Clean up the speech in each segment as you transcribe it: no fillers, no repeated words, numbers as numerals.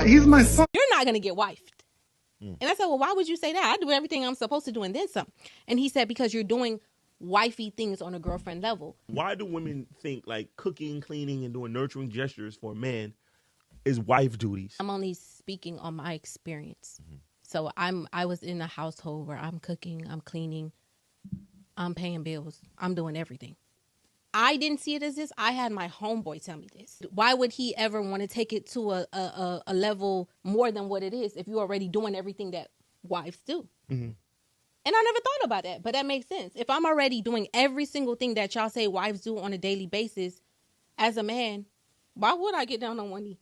He's my son. You're not going to get wifed. And I said, well, why would you say that? I do everything I'm supposed to do and then some. And he said, because you're doing wifey things on a girlfriend level. Why do women think like cooking, cleaning, and doing nurturing gestures for a man is wife duties? I'm only speaking on my experience. So I was in a household where I'm cooking, I'm cleaning, I'm paying bills, I'm doing everything. I didn't see it as this. I had my homeboy tell me this. Why would he ever want to take it to a level more than what it is if you're already doing everything that wives do? And I never thought about that, but that makes sense. If I'm already doing every single thing that y'all say wives do on a daily basis, as a man, why would I get down on one knee?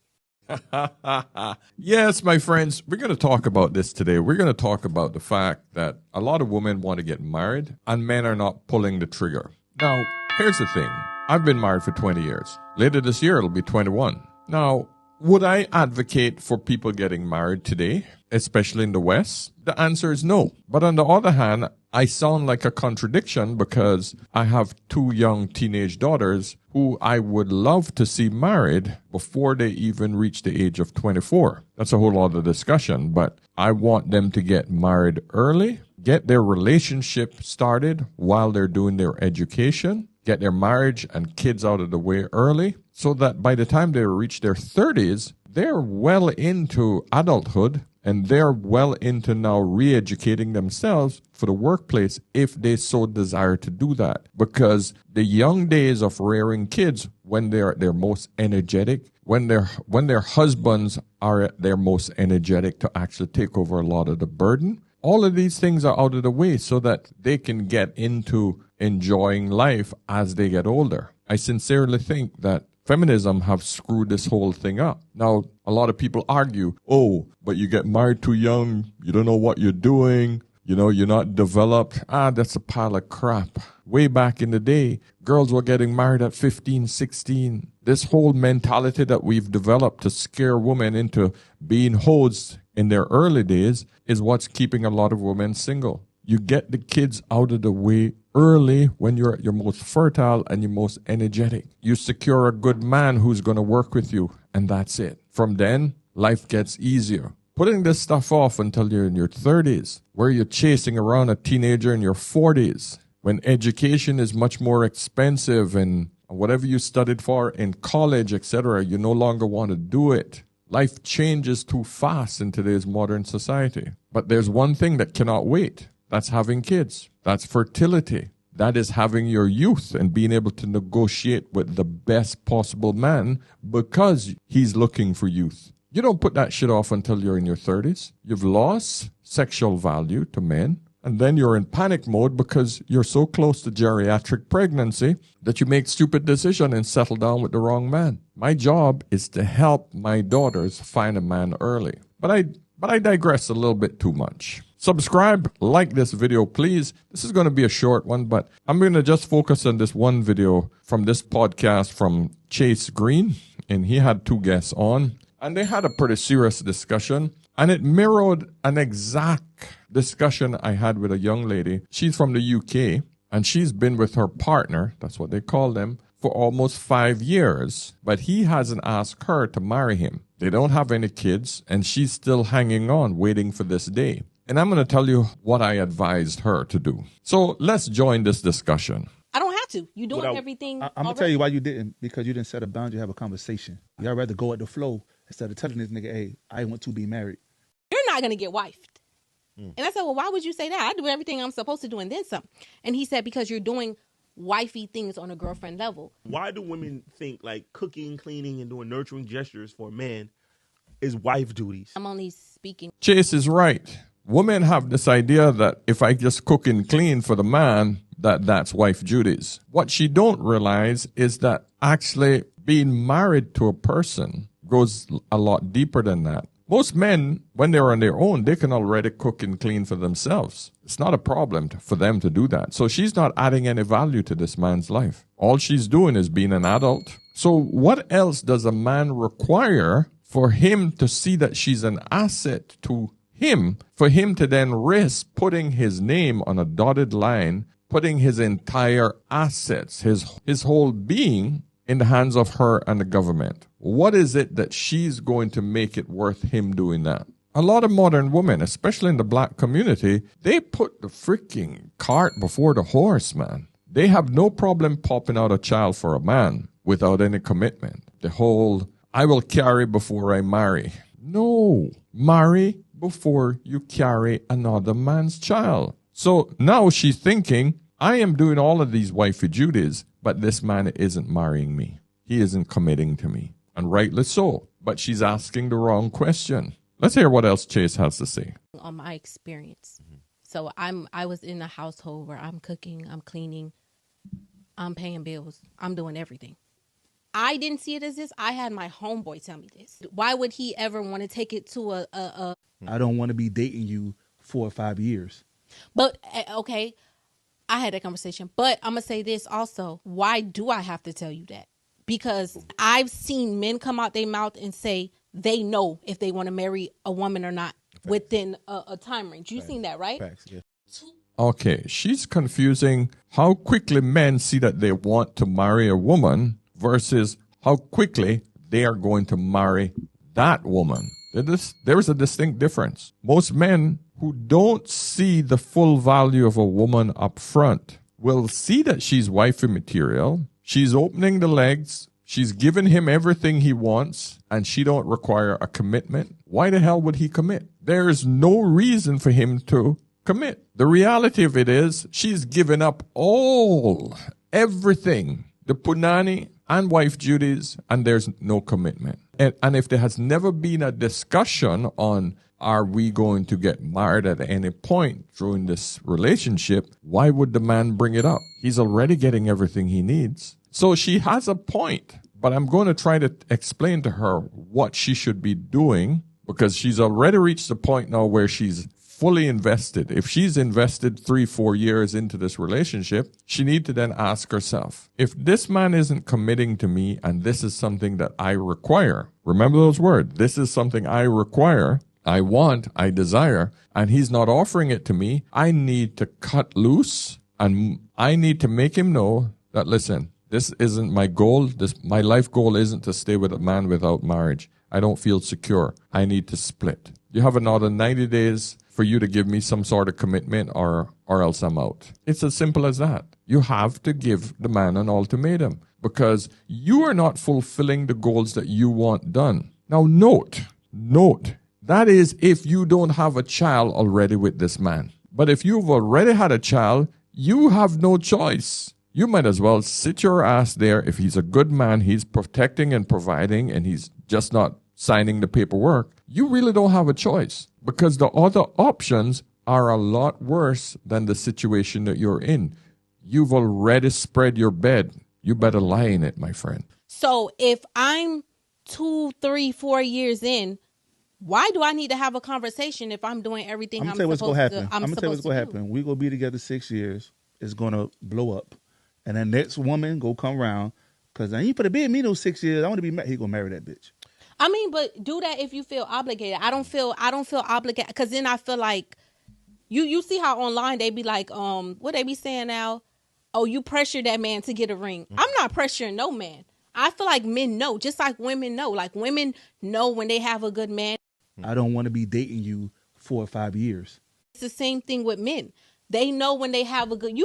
Yes, my friends, we're going to talk about this today. We're going to talk about the fact that a lot of women want to get married and men are not pulling the trigger. Now, here's the thing. I've been married for 20 years. Later this year, it'll be 21. Now, would I advocate for people getting married today, especially in the West? The answer is no. But on the other hand, I sound like a contradiction because I have two young teenage daughters who I would love to see married before they even reach the age of 24. That's a whole other discussion, but I want them to get married early, get their relationship started while they're doing their education, get their marriage and kids out of the way early, so that by the time they reach their 30s, they're well into adulthood and they're well into now re-educating themselves for the workplace if they so desire to do that. Because the young days of rearing kids, when they're at their most energetic, when their husbands are at their most energetic to actually take over a lot of the burden, all of these things are out of the way so that they can get into enjoying life as they get older. I sincerely think that feminism have screwed this whole thing up. Now, a lot of people argue, oh, but you get married too young, you don't know what you're doing, you're not developed. That's a pile of crap. Way back in the day, girls were getting married at 15, 16. This whole mentality that we've developed to scare women into being hoes in their early days is what's keeping a lot of women single. You get the kids out of the way early when you're at your most fertile and your most energetic. You secure a good man who's going to work with you, and that's it. From then, life gets easier. Putting this stuff off until you're in your 30s, where you're chasing around a teenager in your 40s, when education is much more expensive and whatever you studied for in college, etc., you no longer want to do it. Life changes too fast in today's modern society. But there's one thing that cannot wait. That's having kids. That's fertility. That is having your youth and being able to negotiate with the best possible man because he's looking for youth. You don't put that shit off until you're in your 30s. You've lost sexual value to men. And then you're in panic mode because you're so close to geriatric pregnancy that you make stupid decisions and settle down with the wrong man. My job is to help my daughters find a man early. But I digress a little bit too much. Subscribe, like this video, please. This is going to be a short one, but I'm going to just focus on this one video from this podcast from Chase Green, and he had two guests on, and they had a pretty serious discussion, and it mirrored an exact discussion I had with a young lady. She's from the UK, and she's been with her partner, that's what they call them, for almost 5 years, but he hasn't asked her to marry him. They don't have any kids, and she's still hanging on, waiting for this day. And I'm going to tell you what I advised her to do. So let's join this discussion. I don't have to. You're doing everything. I'm going to tell you why you didn't. Because you didn't set a boundary, have a conversation. Y'all rather go at the flow instead of telling this nigga, hey, I want to be married. You're not going to get wifed. And I said, well, why would you say that? I do everything I'm supposed to do and then some. And he said, because you're doing wifey things on a girlfriend level. Why do women think like cooking, cleaning, and doing nurturing gestures for a man is wife duties? I'm only speaking. Chase is right. Women have this idea that if I just cook and clean for the man, that's wife duties. What she don't realize is that actually being married to a person goes a lot deeper than that. Most men, when they're on their own, they can already cook and clean for themselves. It's not a problem for them to do that. So she's not adding any value to this man's life. All she's doing is being an adult. So what else does a man require for him to see that she's an asset to him, for him to then risk putting his name on a dotted line, putting his entire assets, his whole being in the hands of her and the government. What is it that she's going to make it worth him doing that? A lot of modern women, especially in the black community, they put the freaking cart before the horse, man. They have no problem popping out a child for a man without any commitment. The whole, I will carry before I marry. No, marry before you carry another man's child. So now she's thinking, I am doing all of these wifey duties, but this man isn't marrying me. He isn't committing to me. And rightly so. But she's asking the wrong question. Let's hear what else Chase has to say. On my experience. So I was in a household where I'm cooking, I'm cleaning, I'm paying bills, I'm doing everything. I didn't see it as this. I had my homeboy tell me this. Why would he ever want to take it to a I don't want to be dating you 4 or 5 years. But, okay, I had that conversation. But I'm going to say this also. Why do I have to tell you that? Because I've seen men come out their mouth and say they know if they want to marry a woman or not within a time range. You've seen that, right? Facts, yeah. Okay, she's confusing how quickly men see that they want to marry a woman versus how quickly they are going to marry that woman. There is a distinct difference. Most men who don't see the full value of a woman up front will see that she's wifey material. She's opening the legs. She's giving him everything he wants, and she don't require a commitment. Why the hell would he commit? There's no reason for him to commit. The reality of it is she's given up everything, the punani and wife duties, and there's no commitment. And if there has never been a discussion on are we going to get married at any point during this relationship, why would the man bring it up? He's already getting everything he needs. So she has a point, but I'm going to try to explain to her what she should be doing because she's already reached the point now where she's fully invested. If she's invested 3-4 years into this relationship, she needs to then ask herself, if this man isn't committing to me and this is something that I require, remember those words, this is something I require, I want, I desire, and he's not offering it to me, I need to cut loose and I need to make him know that, listen, this isn't my goal. My life goal isn't to stay with a man without marriage. I don't feel secure. I need to split. You have another 90 days for you to give me some sort of commitment or else I'm out. It's as simple as that. You have to give the man an ultimatum because you are not fulfilling the goals that you want done. Now note, that is if you don't have a child already with this man. But if you've already had a child, you have no choice. You might as well sit your ass there. If he's a good man, he's protecting and providing, and he's just not signing the paperwork. You really don't have a choice because the other options are a lot worse than the situation that you're in. You've already spread your bed. You better lie in it, my friend. So if I'm 2, 3, 4 years in, why do I need to have a conversation if I'm doing everything I'm supposed to? I'm going to tell you what's going to happen. We're going to be together 6 years. It's going to blow up. And the next woman go come around because I ain't put a bid me no 6 years. I want to be married. He going to marry that bitch. I mean, but do that if you feel obligated. I don't feel obligated because then I feel like you see how online they be like, what they be saying now? Oh, you pressure that man to get a ring. I'm not pressuring no man. I feel like men know, just like women know. Like women know when they have a good man. I don't want to be dating you 4 or 5 years. It's the same thing with men. They know when they have a good,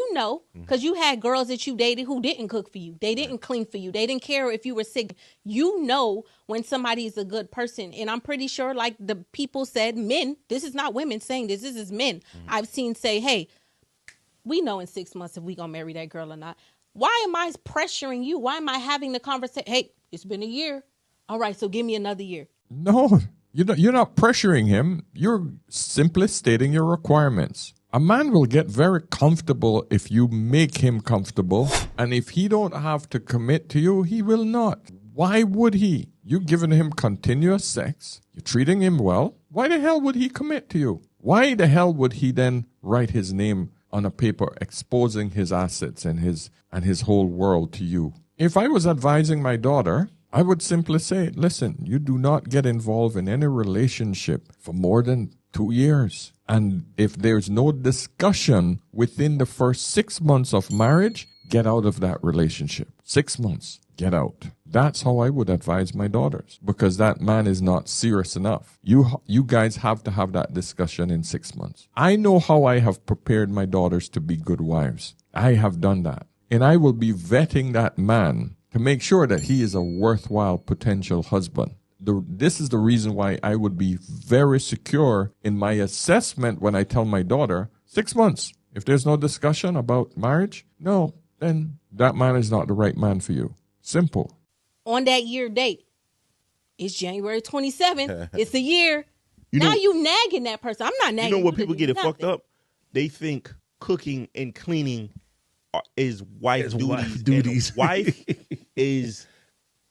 because you had girls that you dated who didn't cook for you. They didn't clean for you. They didn't care if you were sick. You know when somebody is a good person. And I'm pretty sure like the people said, men, this is not women saying this is men. I've seen say, hey, we know in 6 months if we going to marry that girl or not. Why am I pressuring you? Why am I having the conversation? Hey, it's been a year. All right, so give me another year. No, you're not pressuring him. You're simply stating your requirements. A man will get very comfortable if you make him comfortable. And if he don't have to commit to you, he will not. Why would he? You've given him continuous sex. You're treating him well. Why the hell would he commit to you? Why the hell would he then write his name on a paper exposing his assets and his whole world to you? If I was advising my daughter, I would simply say, listen, you do not get involved in any relationship for more than 2 years. And if there's no discussion within the first 6 months of marriage, get out of that relationship. 6 months. get out. That's how I would advise my daughters, because that man is not serious enough. You guys have to have that discussion in 6 months. I know how I have prepared my daughters to be good wives. I have done that. And I will be vetting that man to make sure that he is a worthwhile potential husband. This is the reason why I would be very secure in my assessment when I tell my daughter, 6 months. If there's no discussion about marriage, no, then that man is not the right man for you. Simple. On that year date, it's January 27th. It's a year. Now you nagging that person. I'm not nagging. You know what people get it nothing. fucked up? They think cooking and cleaning is wife duties.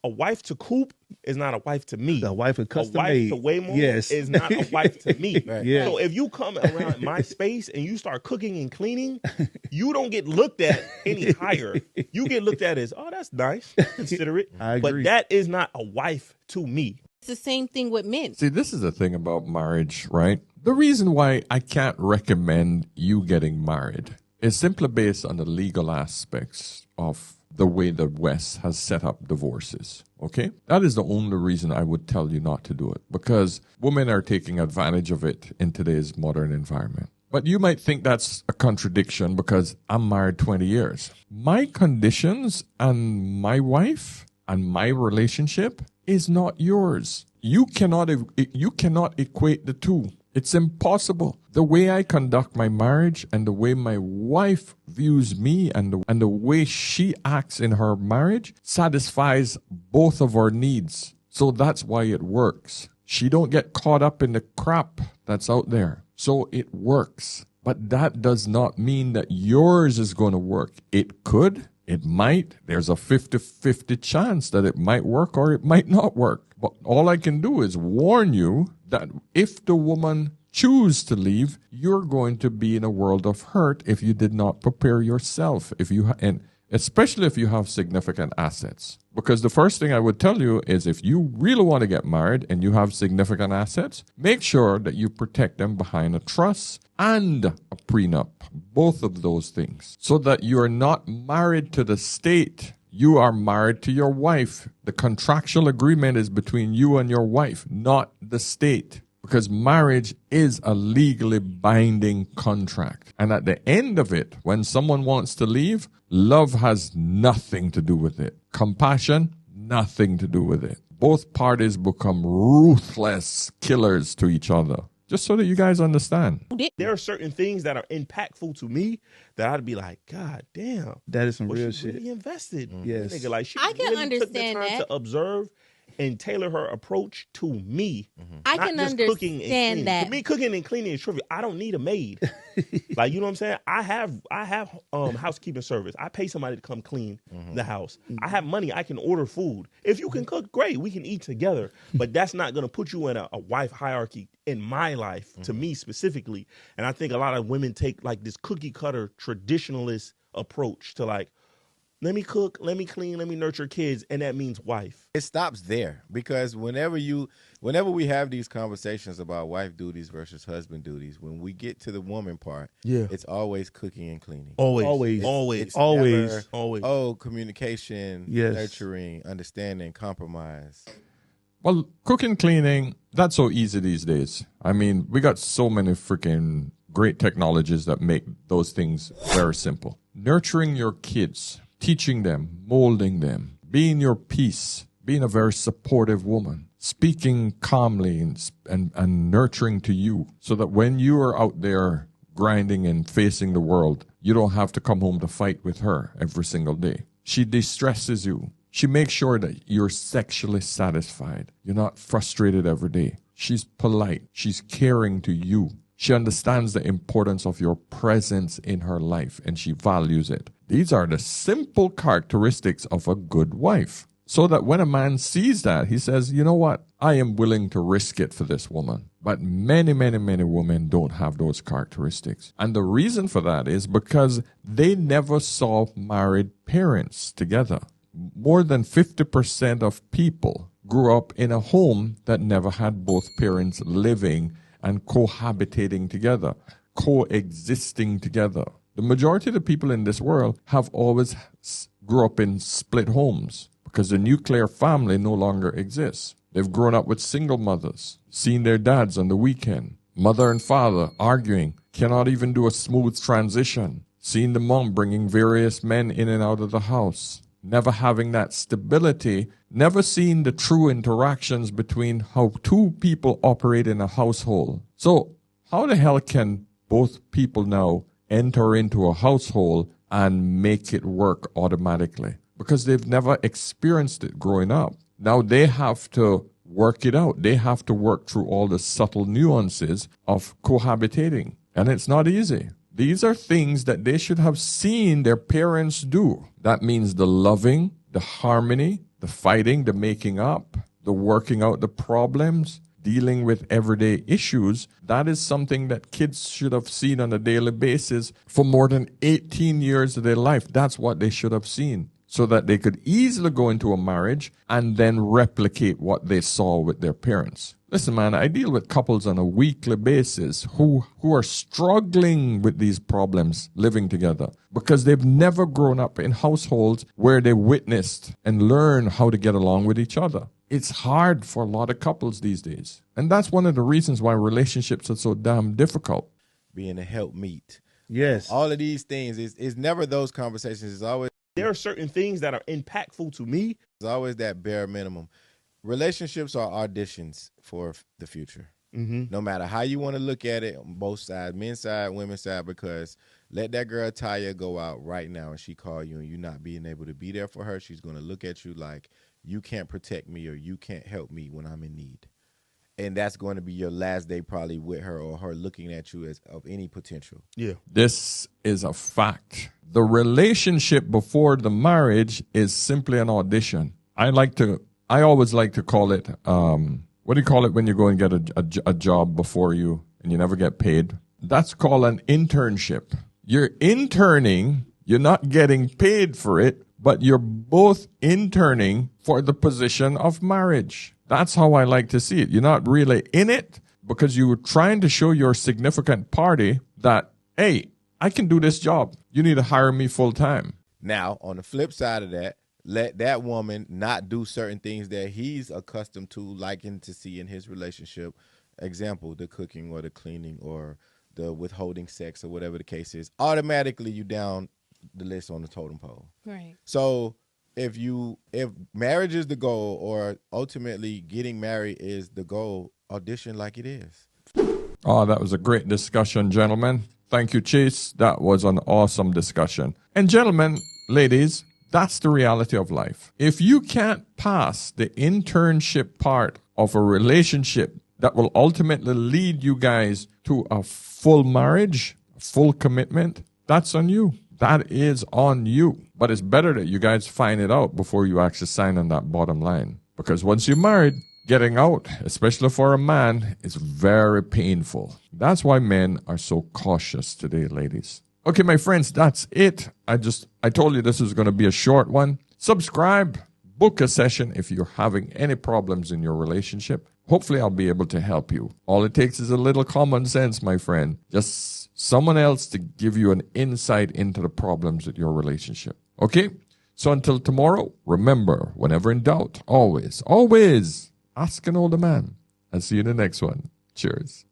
A wife to Coop is not a wife to me. A wife is custom A wife made. to Waymo is not a wife to me. Right. Yeah. So if you come around my space and you start cooking and cleaning, you don't get looked at any higher. You get looked at as, oh, that's nice, considerate. I agree. But that is not a wife to me. It's the same thing with men. See, this is the thing about marriage, right? The reason why I can't recommend you getting married is simply based on the legal aspects of the way the West has set up divorces, okay? That is the only reason I would tell you not to do it, because women are taking advantage of it in today's modern environment. But you might think that's a contradiction because I'm married 20 years. My conditions and my wife and my relationship is not yours. You cannot equate the two. It's impossible. The way I conduct my marriage and the way my wife views me and the way she acts in her marriage satisfies both of our needs. So that's why it works. She don't get caught up in the crap that's out there. So it works. But that does not mean that yours is going to work. It could. It might. There's a 50-50 chance that it might work or it might not work. But all I can do is warn you that if the woman chooses to leave, you're going to be in a world of hurt if you did not prepare yourself. And especially if you have significant assets. Because the first thing I would tell you is if you really want to get married and you have significant assets, make sure that you protect them behind a trust and a prenup, both of those things, so that you're not married to the state. You are married to your wife. The contractual agreement is between you and your wife, not the state. Because marriage is a legally binding contract. And at the end of it, when someone wants to leave, love has nothing to do with it. Compassion, nothing to do with it. Both parties become ruthless killers to each other. Just so that you guys understand. There are certain things that are impactful to me that I'd be like, God damn. That is some real she shit. really invested. Yes. Nigga, like she I can really took the understand time that. to observe and tailor her approach to me. I not can just cooking and understand cleaning. that. To me, cooking and cleaning is trivial. I don't need a maid. Like, you know what I'm saying? I have housekeeping service. I pay somebody to come clean the house. I have money. I can order food. If you can cook, great. We can eat together. But that's not going to put you in a wife hierarchy in my life, to me specifically. And I think a lot of women take like this cookie cutter traditionalist approach to like, let me cook, let me clean, let me nurture kids, and that means wife. It stops there because whenever we have these conversations about wife duties versus husband duties, when we get to the woman part, it's always cooking and cleaning. Always. It's Always. never, Always. Oh, communication, Yes. nurturing, understanding, compromise. Well, cooking, cleaning, that's so easy these days. I mean, we got so many freaking great technologies that make those things very simple. Nurturing your kids, teaching them, molding them, being your peace, being a very supportive woman, speaking calmly and nurturing to you so that when you are out there grinding and facing the world, you don't have to come home to fight with her every single day. She distresses you. She makes sure that you're sexually satisfied. You're not frustrated every day. She's polite. She's caring to you. She understands the importance of your presence in her life, and she values it. These are the simple characteristics of a good wife. So that when a man sees that, he says, you know what? I am willing to risk it for this woman. But many, many, many women don't have those characteristics. And the reason for that is because they never saw married parents together. More than 50% of people grew up in a home that never had both parents living and cohabitating together, coexisting together. The majority of the people in this world have always grew up in split homes because the nuclear family no longer exists. They've grown up with single mothers, seen their dads on the weekend, mother and father arguing, cannot even do a smooth transition, seen the mom bringing various men in and out of the house, never having that stability, never seen the true interactions between how two people operate in a household. So how the hell can both people now enter into a household and make it work automatically? Because they've never experienced it growing up. Now they have to work it out. They have to work through all the subtle nuances of cohabitating. And it's not easy. These are things that they should have seen their parents do. That means the loving, the harmony, the fighting, the making up, the working out the problems, dealing with everyday issues. That is something that kids should have seen on a daily basis for more than 18 years of their life. That's what they should have seen, so that they could easily go into a marriage and then replicate what they saw with their parents. Listen, man, I deal with couples on a weekly basis who are struggling with these problems living together because they've never grown up in households where they witnessed and learned how to get along with each other. It's hard for a lot of couples these days. And that's one of the reasons why relationships are so damn difficult. Being a helpmeet. Yes. All of these things, it's never those conversations. It's always, there are certain things that are impactful to me. it's always that bare minimum. Relationships are auditions for the future. No matter how you want to look at it, on both sides, men's side, women's side, because let that girl Taya go out right now and she call you and you not being able to be there for her, she's going to look at you like you can't protect me or you can't help me when I'm in need. And that's going to be your last day probably with her, or her looking at you as of any potential. Yeah. This is a fact. The relationship before the marriage is simply an audition. I always like to call it, what do you call it when you go and get a job before you and you never get paid? That's called an internship. You're interning, you're not getting paid for it, but you're both interning for the position of marriage. That's how I like to see it. You're not really in it because you're trying to show your significant party that, hey, I can do this job. You need to hire me full time. Now, on the flip side of that, let that woman not do certain things that he's accustomed to, liking to see in his relationship. Example, the cooking or the cleaning or the withholding sex or whatever the case is. Automatically, you down the list on the totem pole. Right. So if marriage is the goal, or ultimately getting married is the goal, audition like it is. Oh, that was a great discussion, gentlemen. Thank you, Chase. That was an awesome discussion. And gentlemen, ladies, that's the reality of life. If you can't pass the internship part of a relationship that will ultimately lead you guys to a full marriage, a full commitment, that's on you. That is on you. But it's better that you guys find it out before you actually sign on that bottom line. Because once you're married, getting out, especially for a man, is very painful. That's why men are so cautious today, ladies. Okay, my friends, that's it. I told you this was going to be a short one. Subscribe, book a session if you're having any problems in your relationship. Hopefully, I'll be able to help you. All it takes is a little common sense, my friend. Just someone else to give you an insight into the problems with your relationship. Okay? So until tomorrow, remember, whenever in doubt, always, always ask an older man. I'll see you in the next one. Cheers.